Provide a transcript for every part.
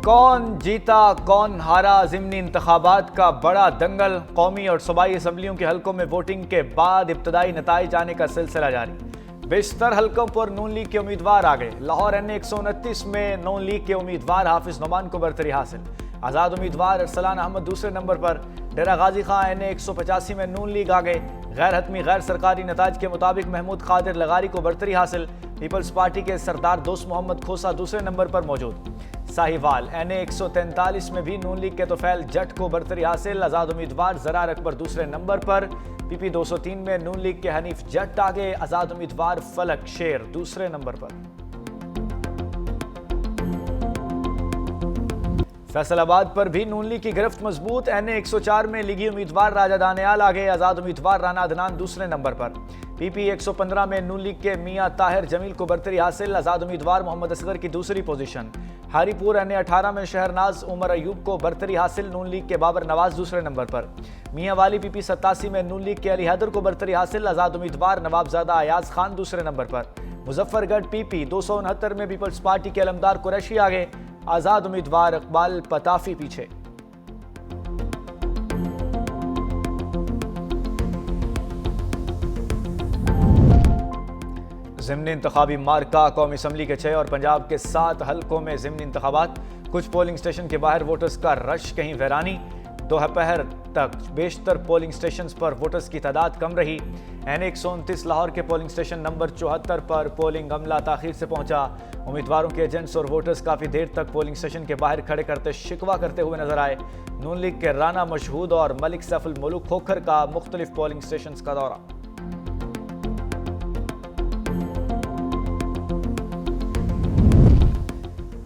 कौन जीता कौन हारा ज़िमनी इंतखाबात का बड़ा दंगल। कौमी और सूबाई असम्बलियों के हलकों में वोटिंग के बाद इब्तदाई नताइज आने का सिलसिला जारी। बेशतर हलकों पर नून लीग के उम्मीदवार आ गए। लाहौर NA 129 में नून लीग के उम्मीदवार हाफिज नुमान को बरतरी हासिल। आज़ाद उम्मीदवार अरसलान अहमद दूसरे नंबर पर। डेरा गाजी खां NA 185 में नून लीग आ गए। गैर हतमी गैर सरकारी नताइज के मुताबिक महमूद कादिर लगारी को बरतरी हासिल। पीपल्स पार्टी के सरदार दोस्त मोहम्मद खोसा दूसरे नंबर पर मौजूद। साहिवाल NA 143 में भी नून लीग के तोफैल जट को बरतरी हासिल। आज़ाद उम्मीदवार ज़रार अकबर दूसरे नंबर पर। PP 203 में नून लीग के हनीफ जट आगे। आज़ाद उम्मीदवार फलक शेर दूसरे नंबर पर। फैसलाबाद पर भी नून लीग की गिरफ्त मजबूत। NA 104 में लीगी उम्मीदवार राजा दानियाल आगे। आज़ाद उम्मीदवार राना अदनान दूसरे नंबर पर। PP 115 में नून लीग के मियां ताहिर जमील को बरतरी हासिल। आज़ाद उम्मीदवार मोहम्मद असगर की दूसरी पोजीशन। हारीपुर NA 18 में शहरनाज उमर अयूब को बरतरी हासिल। नून लीग के बाबर नवाज दूसरे नंबर पर। मियां वाली PP 87 में नून लीग के अली हैदर को बरतरी हासिल। आज़ाद उम्मीदवार नवाबजादा अयाज खान दूसरे नंबर पर। मुजफ्फरगढ़ PP 269 में पीपल्स पार्टी के अलमदार कुरैशी आगे। आज़ाद उम्मीदवार इकबाल पताफी पीछे। ज़िमनी इंतखाबी मार्का कौमी असम्बली के 6 और पंजाब के 7 हलकों में ज़िमनी इंतखाबात। कुछ पोलिंग स्टेशन के बाहर वोटर्स का रश, कहीं वैरानी। दोपहर तक बेशतर पोलिंग स्टेशन पर वोटर्स की तादाद कम रही। NA 129 लाहौर के पोलिंग स्टेशन नंबर 74 पर पोलिंग अमला ताखीर से पहुंचा। उम्मीदवारों के एजेंट्स और वोटर्स काफ़ी देर तक पोलिंग स्टेशन के बाहर खड़े करते शिकवा करते हुए नजर आए। नून लीग के राना मशहूद और मलिक सैफुल मुल्क खोखर का मुख्तलिफ पोलिंग स्टेशन का दौरा।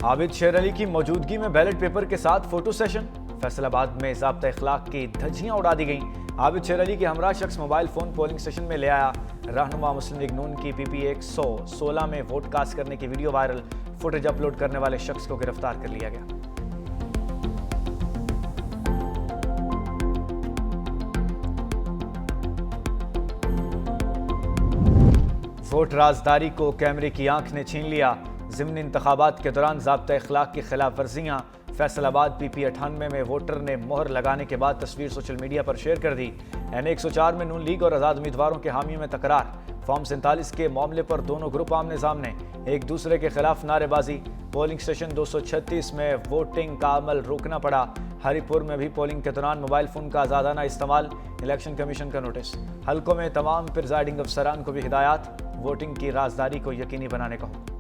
आबिद शेर अली की मौजूदगी में बैलेट पेपर के साथ फोटो सेशन। फैसलाबाद में ज़ाब्ता इखलाक की धज्जियां उड़ा दी गईं। आबिद शेर अली के हमरा शख्स मोबाइल फ़ोन पोलिंग स्टेशन में ले आया। रहनुमा मुस्लिम लीग नून की PP 116 में वोट कास्ट करने की वीडियो वायरल। फुटेज अपलोड करने वाले शख्स को गिरफ्तार कर लिया गया। वोट राजदारी को कैमरे की आंख ने छीन लिया। ज़िमनी इंतखाबात के दौरान ज़ाब्ता इखलाक की खिलाफ वर्जियाँ। फैसलाबाद PP 98 में वोटर ने मोहर लगाने के बाद तस्वीर सोशल मीडिया पर शेयर कर दी। NA 104 में नून लीग और आज़ाद उम्मीदवारों के हामियों में तकरार। फॉर्म 47 के मामले पर दोनों ग्रुप आमने सामने, एक दूसरे के खिलाफ नारेबाजी। पोलिंग स्टेशन 236 में वोटिंग का अमल रोकना पड़ा। हरीपुर में भी पोलिंग के दौरान मोबाइल फ़ोन का आज़ादाना इस्तेमाल। इलेक्शन कमीशन का नोटिस। हलकों में तमाम प्रिजाइडिंग अफसरान को भी हिदायत। वोटिंग की राजदारी को यकीनी बनाने का हुक्म।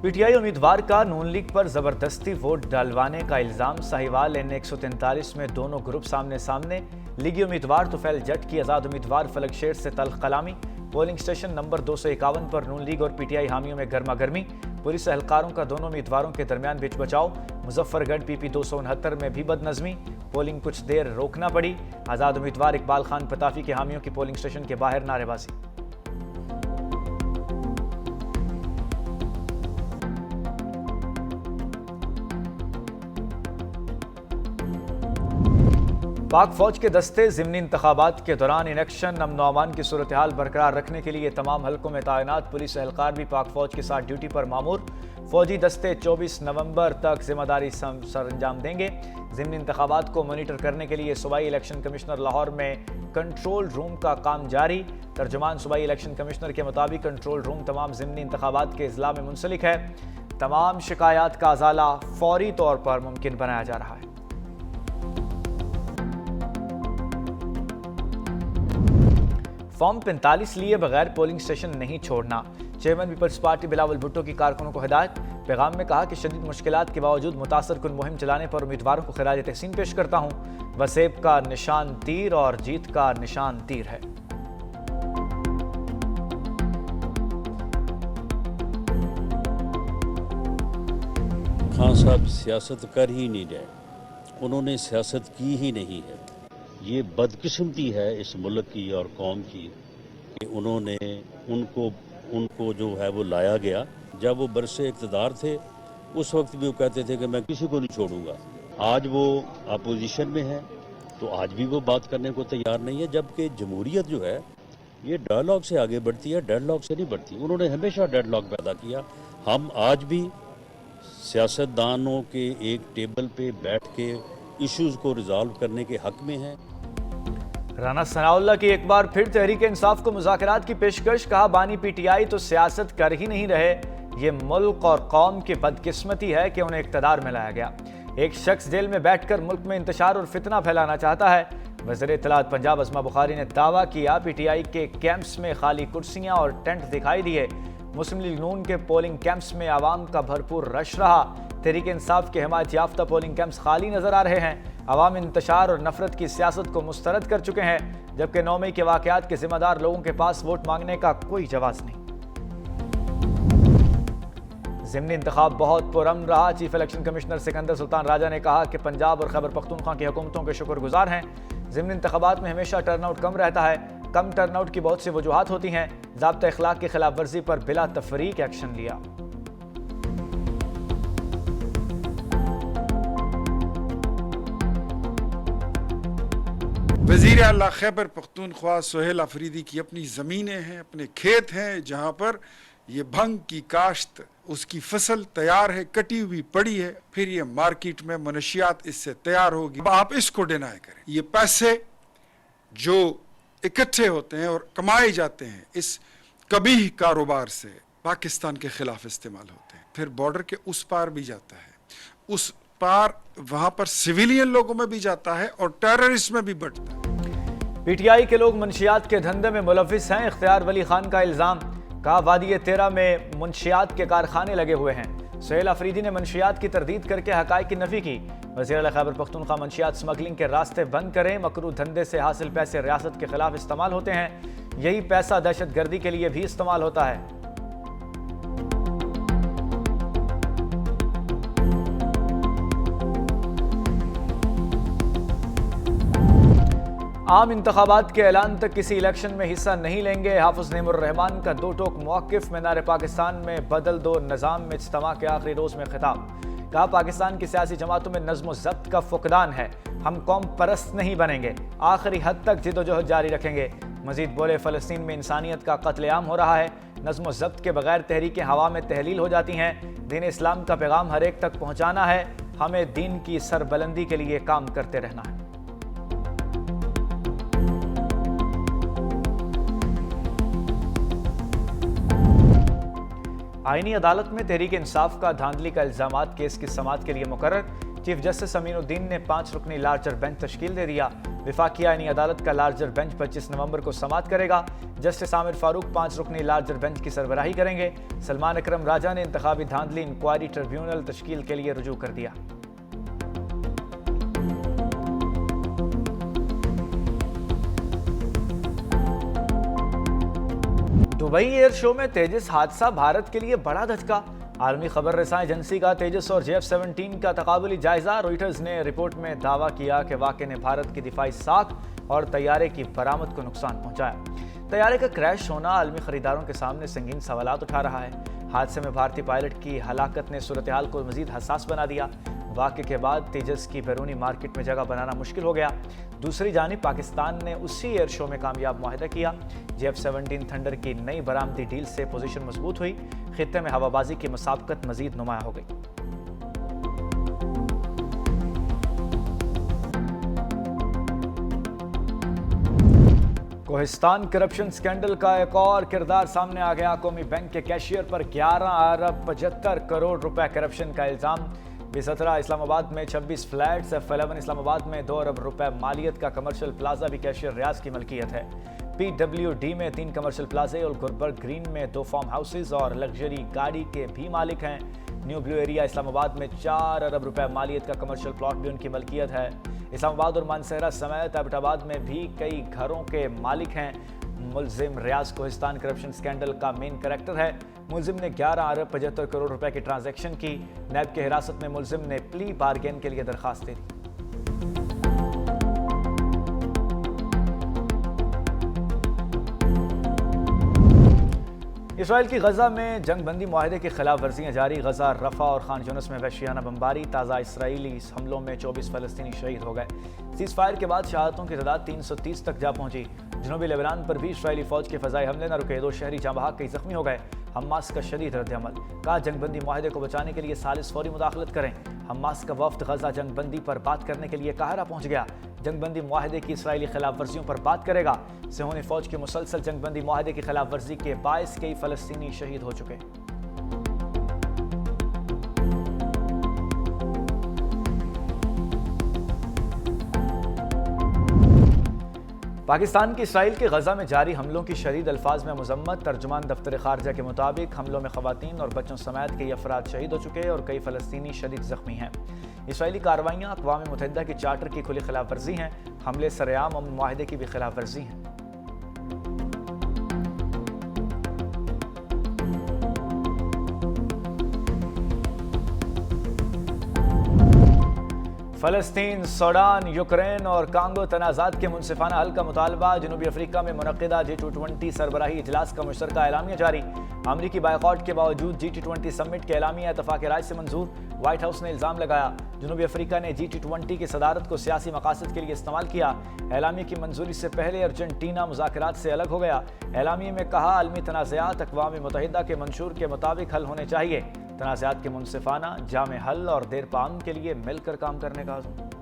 PTI उम्मीदवार का नून लीग पर जबरदस्ती वोट डालवाने का इल्जाम। साहिवाल NA 143 में दोनों ग्रुप सामने सामने। लीगी उम्मीदवार तोफैल जट की आज़ाद उम्मीदवार फलक शेर से तल्ख कलामी। पोलिंग स्टेशन नंबर 251 पर नून लीग और PTI हामियों में गर्मा गर्मी। पुलिस एहलकारों का दोनों उम्मीदवारों के दरमियान बीच बचाव। मुजफ्फरगढ़ PP 269 में भी बदनज़मी। पोलिंग कुछ देर रोकना पड़ी। आज़ाद उम्मीदवार इकबाल खान पताफी के हामियों की पोलिंग स्टेशन के बाहर नारेबाजी। पाक फौज के दस्ते ज़िमनी इंतखाबात के दौरान इलेक्शन अमन व अमान की सूरत हाल बरकरार रखने के लिए तमाम हलकों में तैनात। पुलिस एहलकार भी पाक फौज के साथ ड्यूटी पर मामूर। फौजी दस्ते 24 नवंबर तक जिम्मेदारी सर अंजाम देंगे। ज़िमनी इंतखाबात को मॉनिटर करने के लिए सूबाई इलेक्शन कमिश्नर लाहौर में कंट्रोल रूम का काम जारी। तर्जुमान सूबाई इलेक्शन कमिश्नर के मुताबिक कंट्रोल रूम तमाम ज़िमनी इंतखाबात के इजला में मुंसलिक है। तमाम शिकायत का अजाला फौरी तौर पर मुमकिन बनाया जा रहा है। फॉर्म 45 लिए बगैर पोलिंग स्टेशन नहीं छोड़ना। चेयरमैन पीपल्स पार्टी बिलावल भुट्टो की कारकुनों को हिदायत। पैगाम में कहा कि शदीद मुश्किलात के बावजूद मुतासर कुन मुहिम चलाने पर उम्मीदवारों को खिराज तहसीन पेश करता हूँ। वसेब का निशान तीर और जीत का निशान तीर है। खान साहब सियासत कर ही नहीं रहे, उन्होंने सियासत की ही नहीं है। ये बदकिस्मती है इस मुल्क की और कौम की कि उन्होंने उनको जो है वो लाया गया। जब वो बरसे इक़्तिदार थे उस वक्त भी वो कहते थे कि मैं किसी को नहीं छोड़ूंगा। आज वो अपोजिशन में है, तो आज भी वो बात करने को तैयार नहीं है, जबकि जमहूरियत जो है ये डायलॉग से आगे बढ़ती है, डेडलॉक से नहीं बढ़ती। उन्होंने हमेशा डेडलॉक पैदा किया। हम आज भी सियासतदानों के एक टेबल पे बैठ के इश्यूज़ को रिजॉल्व करने के हक में हैं। राना सनाउल्लाह की एक बार फिर तहरीक इंसाफ को मुज़ाकरात की पेशकश, कहा बानी पीटीआई तो सियासत कर ही नहीं रहे, ये मुल्क और कौम की बदकिस्मती है कि उन्हें इक़्तिदार में लाया गया। एक शख्स जेल में बैठकर मुल्क में इंतशार और फितना फैलाना चाहता है। वज़ीर इत्तलात पंजाब अस्मा बुखारी ने दावा किया पीटीआई के कैंप्स में खाली कुर्सियां और टेंट दिखाई दिए। मुस्लिम लीग नून के पोलिंग कैंप्स में आवाम का भरपूर रश रहा। तहरीक इंसाफ के हिमायत याफ्ता पोलिंग कैंप्स खाली नजर आ रहे हैं। अवाम इंतशार और नफरत की सियासत को मुस्तरद कर चुके हैं, जबकि 9 मई के वाक़यात के जिम्मेदार लोगों के पास वोट मांगने का कोई जवाब नहीं। ज़िमनी इंतखाब बहुत पुरअमन रहा। Chief election commissioner Sikandar Sultan Raja ने कहा कि पंजाब और खैबर पख्तूनख्वा की हुकूमतों के शुक्रगुजार हैं। ज़िमनी इंतखाबात में हमेशा टर्नआउट कम रहता है। कम टर्नआउट की बहुत सी वजूहात होती हैं। ज़ाब्ता इखलाक की खिलाफ वर्जी पर बिला तफरीक एक्शन लिया। वज़ीर आला खैबर पख्तूनख्वा सोहेल अफरीदी की अपनी ज़मीनें हैं, अपने खेत हैं, जहाँ पर ये भंग की काश्त, उसकी फसल तैयार है, कटी हुई पड़ी है, फिर ये मार्केट में मनशियात इससे तैयार होगी। अब आप इसको डिनाई करें। ये पैसे जो इकट्ठे होते हैं और कमाए जाते हैं इस कबीह कारोबार से पाकिस्तान के खिलाफ इस्तेमाल होते हैं, फिर बॉर्डर के उस पार भी जाता है, उस पार वहां पर सिविलियन लोगों में भी जाता है और टेररिस्ट में भी बढ़ता है। पीटीआई के लोग मुंशियात के धंधे में मुलविस हैं। इख्तियार वली खान का इल्जाम, कहा वादी तेरा में मुंशियात के कारखाने लगे हुए हैं। सोहेल अफरीदी ने मुंशियात की तरदीद करके हकायक की नफी की। वज़ीर आला खैबर पख्तूनख्वा मुंशियात स्मगलिंग के रास्ते बंद करें। मकरू धंधे से हासिल पैसे रियासत के खिलाफ इस्तेमाल होते हैं। यही पैसा दहशत गर्दी के लिए भी इस्तेमाल होता है। आम इंतखाबात के ऐलान तक किसी इलेक्शन में हिस्सा नहीं लेंगे। हाफिज नेमुर रहमान का दो टोक मौक़िफ़। मीनार पाकिस्तान में बदल दो निज़ाम में इज्तिमा के आखिरी रोज़ में खिताब, कहा पाकिस्तान की सियासी जमातों में नज़्म व ज़ब्त का फुकदान है, हम कौम परस्त नहीं बनेंगे, आखिरी हद तक जिद्दोजहद जारी रखेंगे। मजीद बोले फ़लस्तीन में इंसानियत का कत्लेआम हो रहा है, नज़्म व ज़ब्त के बगैर तहरीकें हवा में तहलील हो जाती हैं। दीन इस्लाम का पैगाम हर एक तक पहुँचाना है, हमें दीन की सरबलंदी के लिए काम करते रहना है। आईनी अदालत में तहरीक इंसाफ का धांधली का इल्जामात केस की समाअत के लिए मुकर्रर। चीफ जस्टिस अमीनुद्दीन ने 5 रुकनी लार्जर बेंच तश्कील दे दिया। विफाकी आईनी अदालत का लार्जर बेंच 25 नवंबर को समाअत करेगा। जस्टिस आमिर फारूक 5 रुकनी लार्जर बेंच की सरबराही करेंगे। सलमान अकरम राजा ने इंतखाबी धांधली इंक्वायरी ट्रिब्यूनल तश्कील के लिए रुजू कर दिया। दुबई एयर शो में तेजस हादसा भारत के लिए बड़ा धचका। आलमी खबर रसां एजेंसी का तेजस और JF-17 का तकाबुली जायजा। रॉयटर्स ने रिपोर्ट में दावा किया कि वाक़े ने भारत की दिफाई साख और तैयारे की बरामद को नुकसान पहुंचाया। तैयारे का क्रैश होना आलमी खरीदारों के सामने संगीन सवालात उठा रहा है। हादसे में भारतीय पायलट की हलाकत ने सूरत हाल को मजीद हसास बना दिया। वाक़े के बाद तेजस की बैरूनी मार्केट में जगह बनाना मुश्किल हो गया। दूसरी जानिब पाकिस्तान ने उसी एयर शो में कामयाब मुआहदा किया। JF-17 थंडर की नई बरामदी डील से पोजीशन मजबूत हुई। खित्ते में हवाबाजी की मुसाबकत मजीद नुमाया हो गई। कोहिस्तान करप्शन स्कैंडल का एक और किरदार सामने आ गया। कौमी बैंक के कैशियर पर 11 अरब 75 करोड़ रुपए करप्शन का इल्जाम। B17 इस्लामाबाद में 26 फ्लैट्स, F11 इस्लामाबाद में 2 अरब रुपए मालियत का कमर्शियल प्लाजा भी कैशियर रियाज की मलकियत है। PWD में 3 कमर्शियल प्लाजे और गुलबर्ग ग्रीन में 2 फार्म हाउसेज और लग्जरी गाड़ी के भी मालिक हैं। न्यू ब्लू एरिया इस्लामाबाद में 4 अरब रुपए मालियत का कमर्शियल प्लॉट भी उनकी मलकियत है। इस्लामाबाद और मानसहरा समेत एबटाबाद में भी कई घरों के मालिक हैं। मुलजिम रियाज कोहिस्तान करप्शन स्कैंडल का मेन कैरेक्टर है। मुलजिम ने 11 अरब 75 करोड़ रुपए की ट्रांजैक्शन की। नैब के हिरासत में मुलजिम ने प्ली बार्गेन के लिए दरखास्त दी। इसराइल की गजा में जंगबंदी मुआहदे की खिलाफ वर्जियाँ जारी। गजा, रफा और खान यूनिस में वहशियाना बमबारी। ताज़ा इसराइली हमलों में 24 फ़लस्तीनी शहीद हो गए। सीज फायर के बाद शहादतों की तादाद 330 तक जा पहुंची। जनूबी लेबनान पर भी इसराइली फौज के फजाई हमले न रुके, 2 शहरी जाँ बहक, कई जख्मी हो गए। हमास का शदीद रद्द-ए-अमल, कहा जंगबंदी माहदे को बचाने के लिए सालिस फौरी मुदाखलत करें। हमास का वफ्द गजा जंगबंदी पर बात करने के लिए काहिरा पहुंच गया। जंगबंदी माहदे की इसराइली खिलाफ वर्जियों पर बात करेगा। सिहोनी फौज की मुसलसल जंगबंदी माहदे की खिलाफ वर्जी के बायस कई फलस्तीनी शहीद हो चुके। पाकिस्तान की इसराइल के गजा में जारी हमलों की शदीद अल्फाज में मजम्मत। तर्जुमान दफ्तर खारजा के मुताबिक हमलों में खवातीन और बच्चों समेत कई अफराद शहीद हो चुके और कई फलस्तीनी शदीद जख्मी हैं। इसराइली कार्रवाइयाँ अक़वाम मुत्तहिदा की चार्टर की खुली खिलाफ वर्जी हैं। हमले सरेआम अमन माहिदे की भी खिलाफ वर्जी हैं। फ़लस्तीन, सूडान, यूक्रेन और कांगो तनाज़ात के मुनसिफाना हल का मुतालबा। जनूबी अफ्रीका में मुनक़िदा G20 सरबराही इजलास का मुश्तरका एलामिया जारी। अमरीकी बायकॉट के बावजूद G20 समिट के एलामिया इत्तफ़ाक़ राय से मंजूर। व्हाइट हाउस ने इल्ज़ाम लगाया जनूबी अफ्रीका ने G20 की सदारत को सियासी मकासद के लिए इस्तेमाल किया। एलामिया की मंजूरी से पहले अर्जेंटीना मुज़ाकरात से अलग हो गया। एलामिया में कहा आलमी तनाज़ात अक़वाम मुत्तहिदा के मंशूर के मुताबिक हल होने चाहिए। तनाज़ात के मुनसिफाना जामे हल और देरपा अमन के लिए मिलकर काम करने का आज़म।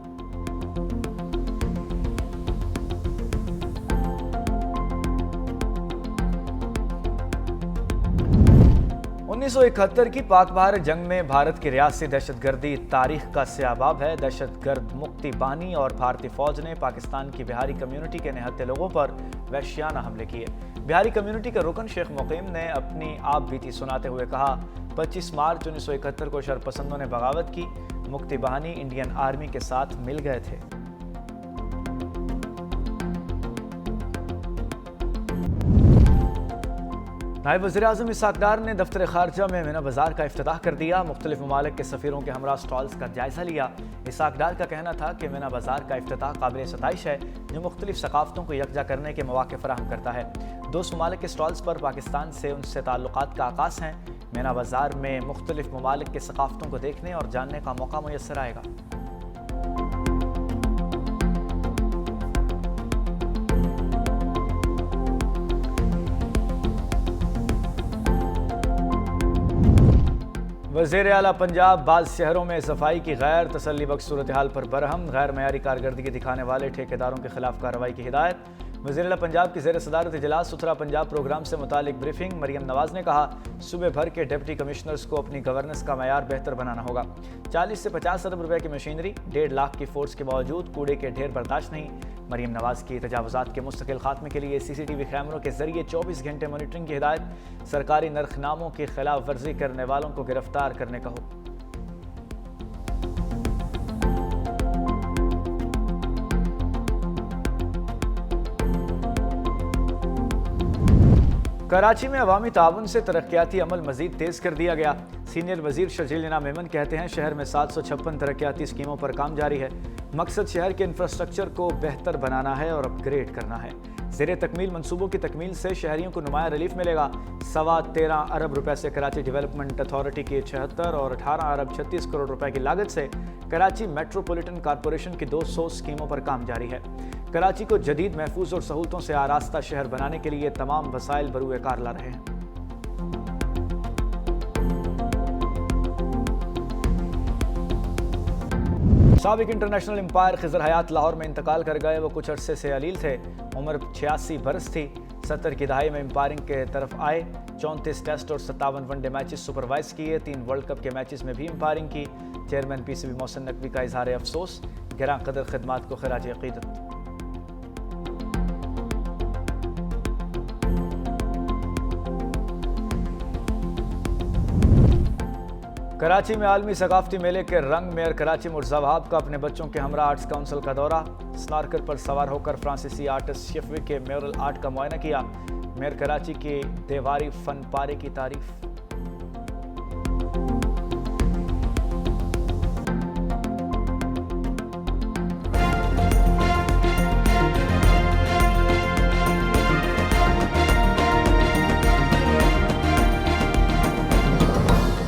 1971 की पाक भारत जंग में भारत की रियासती दहशतगर्दी तारीख का स्याबाब है। दहशतगर्द मुक्ति बानी और भारतीय फौज ने पाकिस्तान की बिहारी कम्युनिटी के निहत्थे लोगों पर वहशियाना हमले किए। बिहारी कम्युनिटी के रुकन शेख मुकीम ने अपनी आप बीती सुनाते हुए कहा 25 मार्च 1971 को शरपसंदों ने बगावत की। मुक्ति बानी इंडियन आर्मी के साथ मिल गए थे। नायब वज़ीर-ए-आज़म इसाक डार ने दफ्तर खारजा में मीना बाजार का इफ्तिताह कर दिया। मुख्तलिफ ममालिक के सफ़ीरों के हमरा स्टॉल्स का जायजा लिया। इसाक डार का कहना था कि मीना बाजार का इफ्तिताह काबिल सताइश है जो मुख्तलिफ सकाफ़तों को यकजा करने के मौके फराहम करता है। 2 ममालिक के स्टॉल्स पर पाकिस्तान से उनसे ताल्लुकात का आगाज़ हैं। मीना बाजार में मुख्तलिफ ममालिक के सकाफ़तों को देखने और जानने का मौका मुयस्सर आएगा। वज़ीर आला पंजाब बाज़ शहरों में सफाई की गैर तसल्ली बख्श सूरत हाल पर बरहम। गैर मयारी कारकर्दगी दिखाने वाले ठेकेदारों के खिलाफ कार्रवाई की हिदायत। वज़ीर आला पंजाब की ज़ेर सदारत इजलास सुथरा पंजाब प्रोग्राम से मुतालिक ब्रीफिंग। मरियम नवाज़ ने कहा सूबे भर के डिप्टी कमिश्नर्स को अपनी गवर्नेंस का मयार बेहतर बनाना होगा। 40 से 50 अरब रुपए की मशीनरी, 1.5 लाख की फोर्स के बावजूद कूड़े के ढेर बर्दाश्त नहीं। मरियम नवाज़ की तजावुज़ात के मुस्तकिल खात्मे के लिए CCTV कैमरों के जरिए 24 घंटे मॉनिटरिंग की हिदायत। सरकारी नरखनामों की खिलाफ वर्जी करने वालों को गिरफ्तार करने का हुक्म। कराची में अवामी ताउन से तरक्याती अमल मजीद तेज़ कर दिया गया। सीनियर वजीर शर्जील इनाम मेमन कहते हैं शहर में 756 तरक्याती स्कीमों पर काम जारी है। मकसद शहर के इंफ्रास्ट्रक्चर को बेहतर बनाना है और अपग्रेड करना है। ज़ेरे तकमील मनसूबों की तकमील से शहरियों को नुमाया रिलीफ मिलेगा। 13.25 अरब रुपए से कराची डेवलपमेंट अथॉरिटी की 76 और 18 अरब 36 करोड़ रुपए की लागत से कराची मेट्रोपॉलिटन कॉरपोरेशन की 200 स्कीमों पर काम जारी है। कराची को जदीद, महफूज और सहूलतों से आरास्ता शहर बनाने के लिए तमाम वसाइल बरूए कार ला रहे हैं। साबिक इंटरनेशनल एम्पायर खिज़र हयात लाहौर में इंतकाल कर गए। वो कुछ अरसे से अलील थे। उम्र 86 बरस थी। 70 की दहाई में एम्पायरिंग के तरफ आए। 34 टेस्ट और 57 वनडे मैचेस सुपरवाइज किए। 3 वर्ल्ड कप के मैचेस में भी एम्पायरिंग की। चेयरमैन PCB मोहसिन नकवी का इजहार अफसोस। गिरां कदर खिदमात को खिराज अकीदत। कराची में आलमी सकाफती मेले के रंग। मेयर कराची मुर्जा वहाब का अपने बच्चों के हमरा आर्ट्स काउंसिल का दौरा। स्नारकर पर सवार होकर फ्रांसीसी आर्टिस्ट शिफवी के म्यूरल आर्ट का मुआयना किया। मेयर कराची की देवारी फन पारे की तारीफ।